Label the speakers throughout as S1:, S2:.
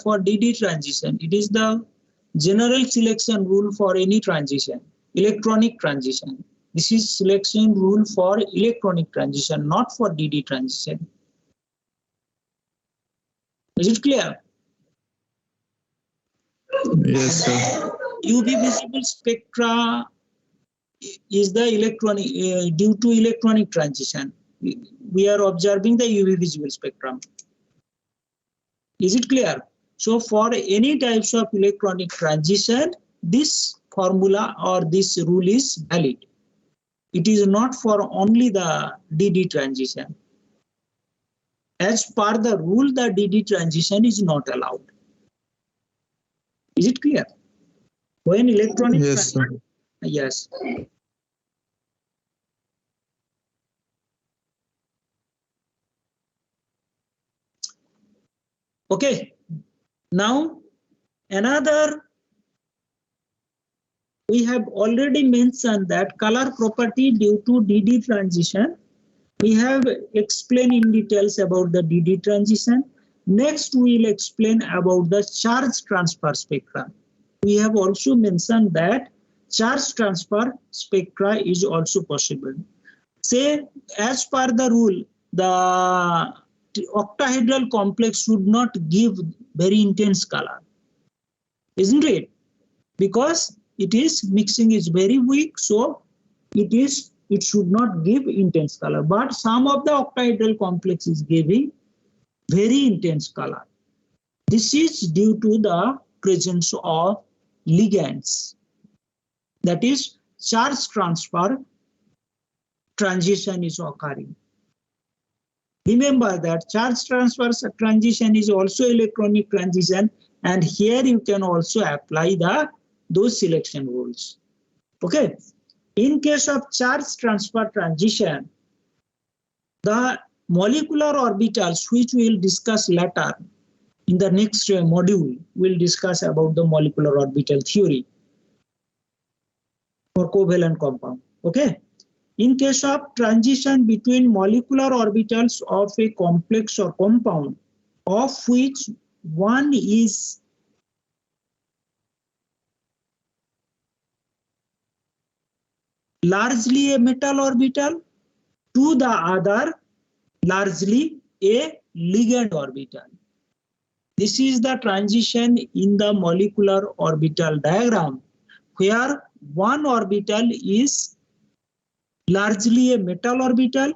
S1: for DD transition, it is the general selection rule for any transition, electronic transition. This is selection rule for electronic transition, not for DD transition. Is it clear?
S2: Yes, sir.
S1: UV visible spectra is the electronic, due to electronic transition. We are observing the UV visible spectrum. Is it clear? So for any types of electronic transition, this formula or this rule is valid. It is not for only the DD transition. As per the rule, the DD transition is not allowed. Is it clear? When electronic
S2: Yes, sir.
S1: yes. Okay. Now another, we have already mentioned that color property due to DD transition. We have explained in details about the DD transition. Next, we will explain about the charge transfer spectra. We have also mentioned that charge transfer spectra is also possible. Say, as per the rule, the octahedral complex should not give very intense color, isn't it? Because it is mixing is very weak, so it should not give intense color. But some of the octahedral complex is giving very intense color. This is due to the presence of ligands. That is, charge transfer transition is occurring. Remember that charge transfer transition is also electronic transition, and here you can also apply those selection rules. Okay. In case of charge transfer transition, the molecular orbitals, which we will discuss later in the next module, we'll discuss about the molecular orbital theory for covalent compound. Okay. In case of transition between molecular orbitals of a complex or compound, of which one is largely a metal orbital to the other largely a ligand orbital. This is the transition in the molecular orbital diagram, where one orbital is largely a metal orbital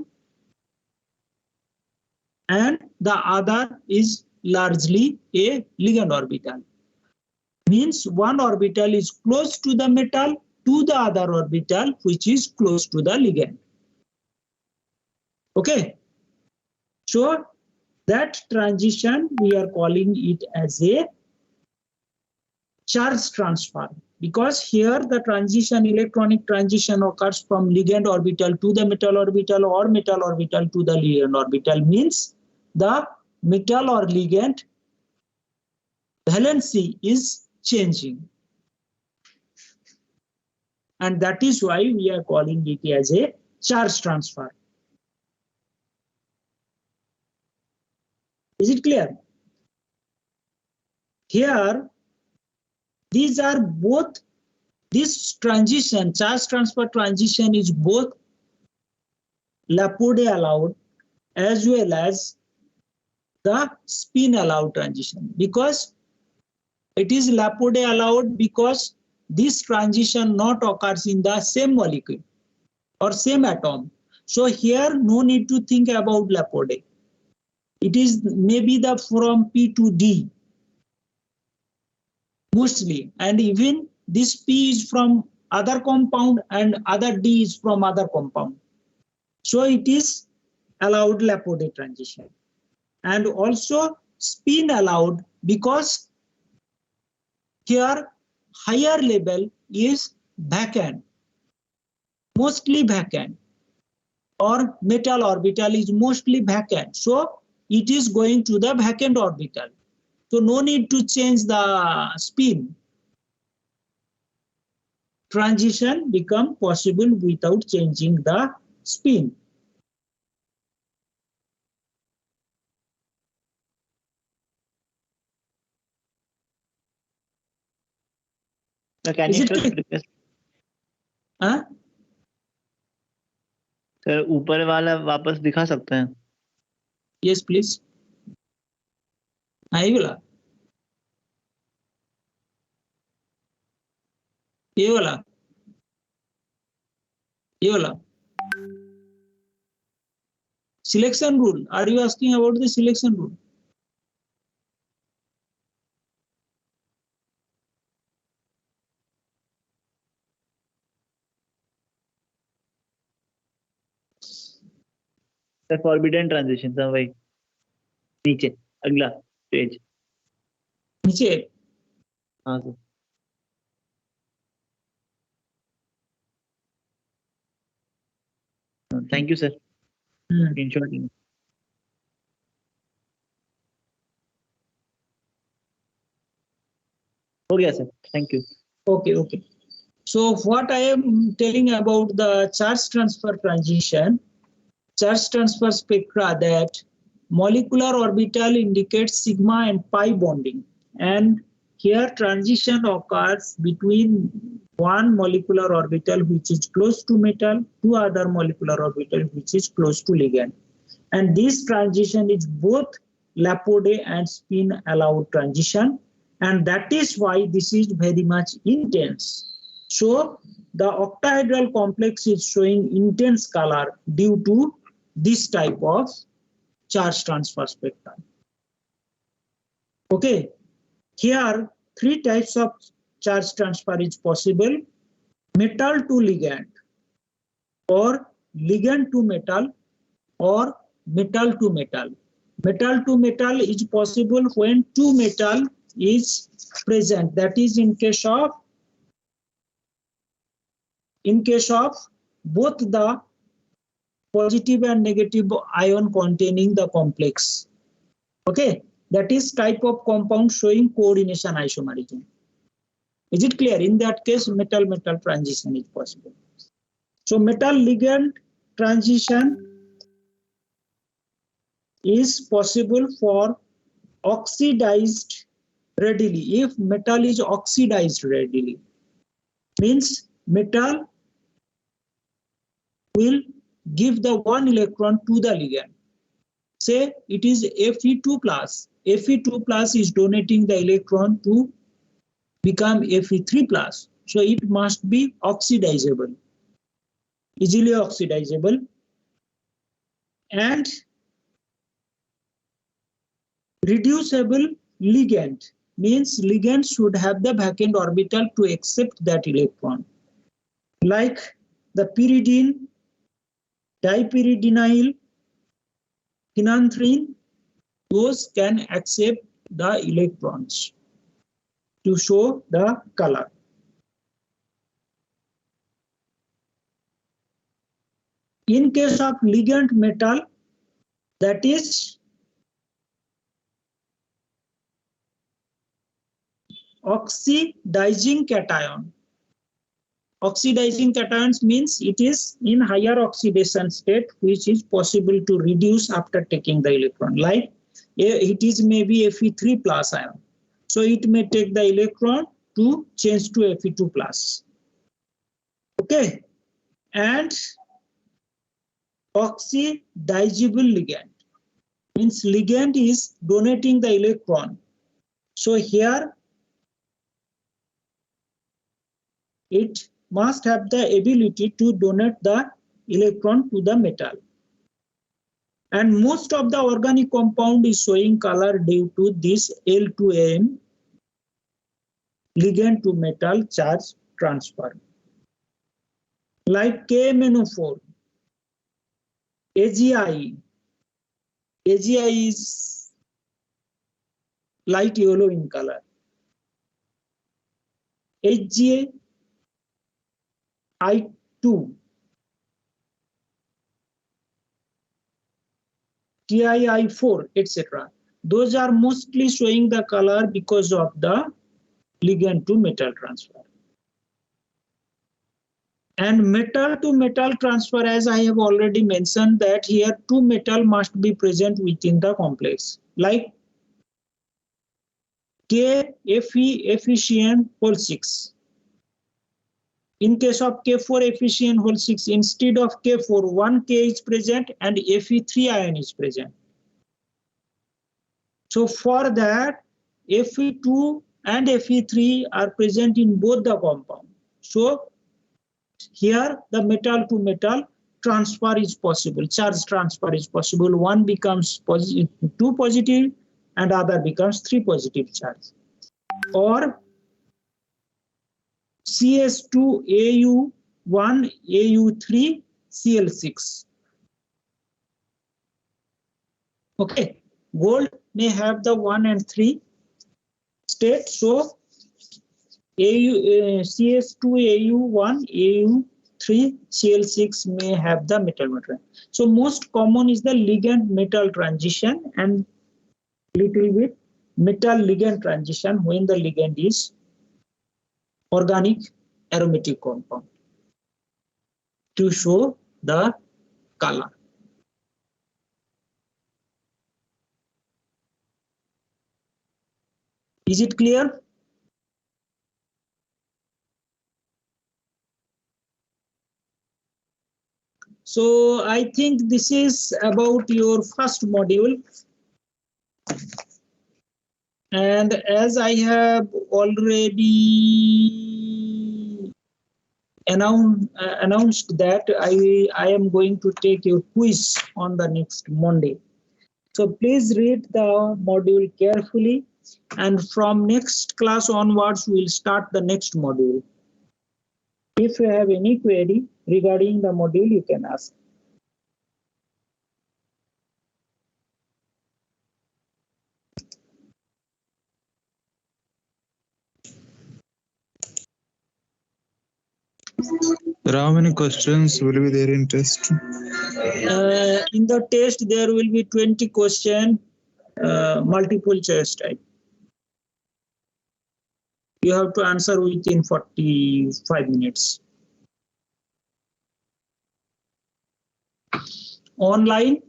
S1: and the other is largely a ligand orbital. Means one orbital is close to the metal to the other orbital which is close to the ligand. Okay. So that transition we are calling it as a charge transfer, because here the transition, electronic transition occurs from ligand orbital to the metal orbital or metal orbital to the ligand orbital, means the metal or ligand valency is changing. And that is why we are calling it as a charge transfer. Is it clear? Here, these are both, this transition, charge transfer transition is both Laporte allowed as well as the spin allowed transition, because it is Laporte allowed because this transition not occurs in the same molecule or same atom. So here no need to think about Laporte. It is maybe the from P to D mostly, and even this P is from other compound and other D is from other compound. So it is allowed Laporte transition. And also spin allowed because here higher level is vacant, mostly vacant, or metal orbital is mostly vacant. So it is going to the vacant orbital. So no need to change the spin. Transition become possible without changing the spin.
S3: Can
S1: Is
S3: you
S1: it
S3: just
S1: clear?
S3: request?
S1: Huh?
S3: Sir ऊपर वाला वापस दिखा सकते हैं?
S1: Yes, please. ये वाला, ये वाला, ये वाला. Selection rule. Are you asking about the selection rule?
S3: Sir forbidden transition sir वही नीचे अगला पेज.
S1: नीचे.
S3: हाँ sir. Thank you sir. Screenshot हो गया sir. Thank you.
S1: Okay, okay. So what I am telling about the charge transfer transition, charge transfer spectra, that molecular orbital indicates sigma and pi bonding, and here transition occurs between one molecular orbital which is close to metal to other molecular orbital which is close to ligand, and this transition is both Laporte and spin allowed transition, and that is why this is very much intense. So the octahedral complex is showing intense color due to this type of charge transfer spectrum. Okay, here three types of charge transfer is possible: metal to ligand, or ligand to metal, or metal to metal. Metal to metal is possible when two metal is present, that is in case of both the positive and negative ion containing the complex. Okay, that is type of compound showing coordination isomerism. Is it clear? In that case, metal-metal transition is possible. So metal ligand transition is possible for oxidized readily. If metal is oxidized readily, means metal will give the one electron to the ligand. Say it is Fe2 plus. Fe2 plus is donating the electron to become Fe3 plus. So it must be oxidizable, easily oxidizable, and reducible ligand, means ligand should have the vacant orbital to accept that electron. Like the pyridine, dipyridinyl, phenanthrene, those can accept the electrons to show the color. In case of ligand metal, that is oxidizing cation. Oxidizing cations means it is in higher oxidation state, which is possible to reduce after taking the electron. Like it is maybe Fe3 plus ion. So it may take the electron to change to Fe2 plus. Okay. And oxidizable ligand means ligand is donating the electron. So here it must have the ability to donate the electron to the metal. And most of the organic compound is showing color due to this L2M, ligand to metal charge transfer. Like KMNO4, AGI is light yellow in color. HGA, I2, TII4, etc. Those are mostly showing the color because of the ligand to metal transfer. And metal to metal transfer, as I have already mentioned, that here two metal must be present within the complex, like K, Fe, FeCN whole 6. In case of K4 FeCN6, instead of K4, 1K is present and Fe3 ion is present. So for that, Fe2 and Fe3 are present in both the compound. So here the metal to metal transfer is possible, charge transfer is possible. One becomes positive, 2 positive and other becomes 3 positive charge. Or CS2 AU1 AU3 Cl6. Okay, gold may have the 1 and 3 state. So CS2 AU1 AU3 Cl6 may have the metal metal. So most common is the ligand metal transition and little bit metal ligand transition when the ligand is organic aromatic compound to show the color. Is it clear? So I think this is about your first module. And as I have already announced that I am going to take your quiz on the next Monday. So please read the module carefully, and from next class onwards, we will start the next module. If you have any query regarding the module, you can ask.
S2: How many questions will be there in test?
S1: In the test, there will be 20 question, multiple choice type. You have to answer within 45 minutes. Online.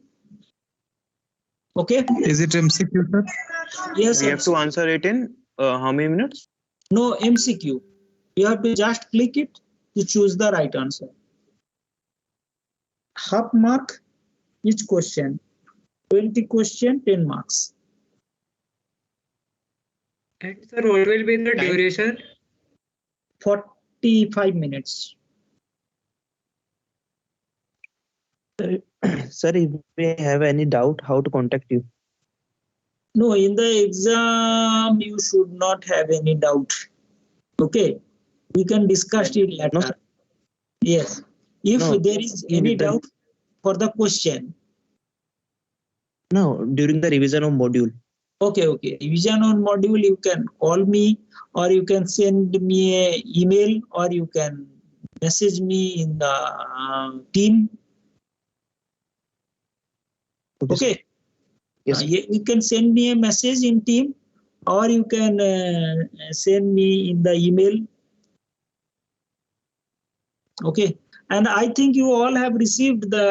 S1: Okay.
S2: Is it MCQ, sir?
S1: Yes.
S4: We have to answer it in how many minutes?
S1: No MCQ. You have to just click it to choose the right answer. Half mark each question. 20 question, 10 marks.
S5: And sir, what will be the duration?
S1: 45 minutes.
S4: Sir, if we have any doubt, how to contact you?
S1: No, in the exam, you should not have any doubt. Okay. We can discuss it later.
S4: No, sir.
S1: Yes. If
S4: No,
S1: there is any doubt for the question.
S4: No, during the revision of module.
S1: Okay. Revision on module, you can call me, or you can send me an email, or you can message me in the team. Okay.
S4: Yes.
S1: You can send me a message in team, or you can send me in the email. Okay. And I think you all have received the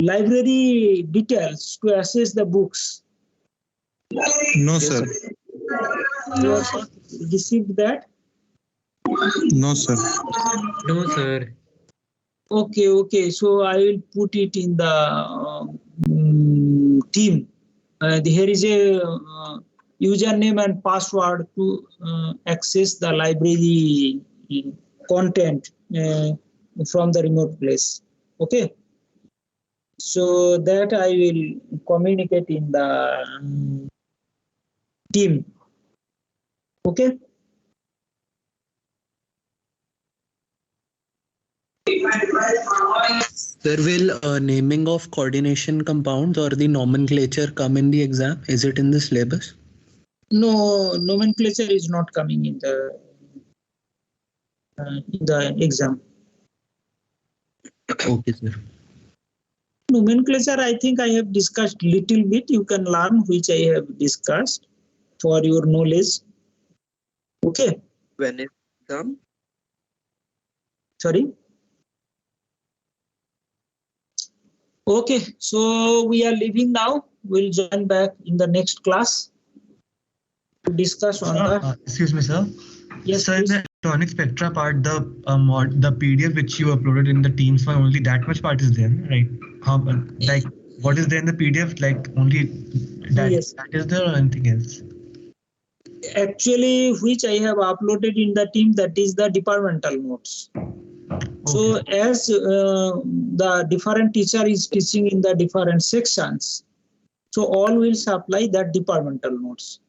S1: library details to access the books.
S2: No, sir.
S1: You have received that?
S2: No, sir.
S5: No, sir.
S1: Okay. So I will put it in the team. Here is a username and password to access the library content from the remote place. Okay. So that I will communicate in the team. Okay.
S6: Sir, will naming of coordination compounds or the nomenclature come in the exam? Is it in the syllabus?
S1: No, nomenclature is not coming in the exam.
S6: Okay, sir.
S1: Nomenclature, I think I have discussed little bit. You can learn which I have discussed for your knowledge. Okay.
S5: When is exam?
S1: Sorry. Okay, so we are leaving now. We'll join back in the next class to discuss on the.
S7: Excuse me, sir.
S1: Yes,
S7: Sir,
S1: please.
S7: Tonic Spectra part, the PDF which you uploaded in the Teams one, only that much part is there, right? How, like, what is there in the PDF? Like, only that,
S1: Yes.
S7: that is there or anything else?
S1: Actually, which I have uploaded in the team, that is the departmental notes. So as the different teacher is teaching in the different sections, so all will supply that departmental notes.